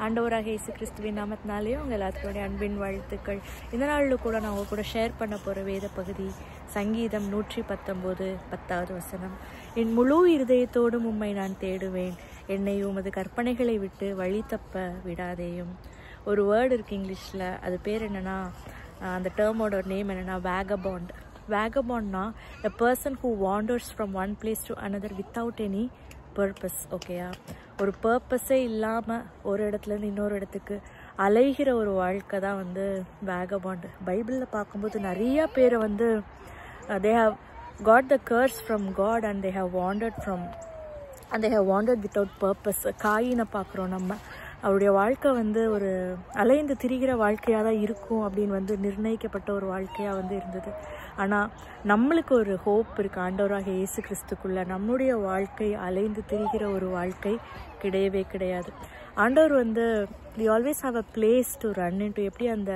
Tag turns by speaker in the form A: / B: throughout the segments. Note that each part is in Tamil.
A: ஆண்டவராக இயேசு கிறிஸ்துவின் நாமத்தினாலேயும் உங்கள் எல்லாத்துக்குடைய அன்பின் வாழ்த்துக்கள். இந்த நாளில் கூட நான் உங்கள் கூட ஷேர் பண்ண போகிற வேத பகுதி சங்கீதம் 119 10வது வசனம். என் முழு இருதயத்தோடும் உம்மை நான் தேடுவேன், என்னை உமது கற்பனைகளை விட்டு வழி தப்ப விடாதேயும். ஒரு வேர்டு இருக்குது இங்கிலீஷில், அது பேர் என்னென்னா, அந்த டேர்மோட நேம் என்னென்னா வேகபாண்ட். வேகபாண்ட்னா a person who wanders from one place to another without any purpose. ஓகேயா, ஒரு பர்பஸே இல்லாமல் ஒரு இடத்துலேருந்து இன்னொரு இடத்துக்கு அலைகிற ஒரு வாழ்க்கை தான் வந்து வேகபாண்ட். பைபிளில் பார்க்கும்போது நிறைய பேரை வந்து they have got the curse from God and they have wandered without purpose. காயினை பார்க்குறோம் நம்ம, அவருடைய வாழ்க்கை வந்து ஒரு அலைந்து திரிகிற வாழ்க்கையாக தான் இருக்கும் அப்படின்னு வந்து நிர்ணயிக்கப்பட்ட ஒரு வாழ்க்கையாக வந்து இருந்தது. ஆனால் நம்மளுக்கு ஒரு ஹோப் இருக்குது, ஆண்டவராக இயேசு கிறிஸ்துக்குள்ள நம்முடைய வாழ்க்கை அலைந்து திரிகிற ஒரு வாழ்க்கை கிடையவே கிடையாது. ஆண்டவர் வந்து we always have a place to run into. எப்படி அந்த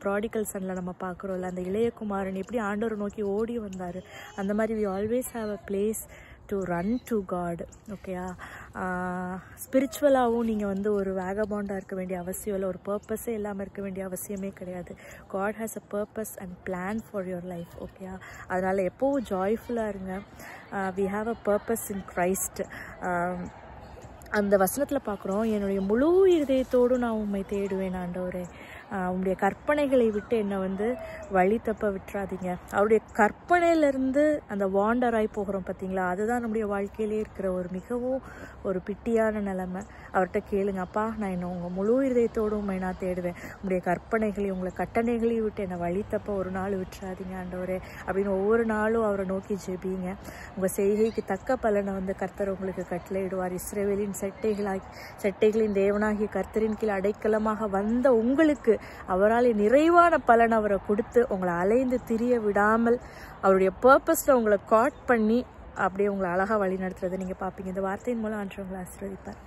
A: ப்ராடிகல் சன்னில் நம்ம பார்க்குறோம்ல, அந்த இளையகுமாரன் எப்படி ஆண்டவரை நோக்கி ஓடி வந்தார், அந்த மாதிரி we always have a place to run to God. ஓகேயா, ஸ்பிரிச்சுவலாகவும் நீங்கள் வந்து ஒரு வேகபாண்டாக இருக்க வேண்டிய அவசியம் இல்லை, ஒரு பர்பஸே இல்லாமல் இருக்க வேண்டிய அவசியமே கிடையாது. God has a purpose and plan for your life. ஓகேயா, அதனால் எப்போவும் ஜாய்ஃபுல்லாக இருங்க. we have a purpose in Christ. அந்த வசனத்தில் பார்க்குறோம், என்னுடைய முழு இருதயத்தோடு நான் உம்மை தேடுவேன் ஆண்டவரே, உங்களுடைய கற்பனைகளை விட்டு என்னை வந்து வழி தப்ப விட்டுறாதீங்க. அவருடைய கற்பனையிலேருந்து அந்த வாண்டராகி போகிறோம் பார்த்தீங்களா, அதுதான் நம்முடைய வாழ்க்கையிலே இருக்கிற ஒரு மிகவும் ஒரு பிட்டியான நிலைமை. அவர்கிட்ட கேளுங்க, அப்பா நான் என்ன உங்கள் முழு இருதயத்தோடு உண்மை நான் தேடுவேன், உங்களுடைய கற்பனைகளையும் உங்களை கட்டளைகளையும் விட்டு என்னை வழி தப்ப ஒரு நாள் விட்டுறாதீங்க ஆண்டவரே அப்படின்னு ஒவ்வொரு நாளும் அவரை நோக்கி ஜெபிங்க. உங்கள் செய்கைக்கு தக்க பலனை வந்து கர்த்தர் உங்களுக்கு கட்டளையிடுவார். இஸ்ரவேலின் செட்டைகளின் தேவனாகிய கர்த்தரின் கீழ் அடைக்கலமாக வந்த உங்களுக்கு அவரால் நிறைவான பலன் அவரை கொடுத்து உங்களை அலைந்து திரிய விடாமல் அவருடைய பர்பஸில் உங்களை காட் பண்ணி அப்படியே உங்களை அழகாக வழி நடத்துறதை நீங்கள் பார்ப்பீங்க. இந்த வார்த்தையின் மூலம் ஆண்டவர் உங்களை ஆசீர்வதிப்பார்.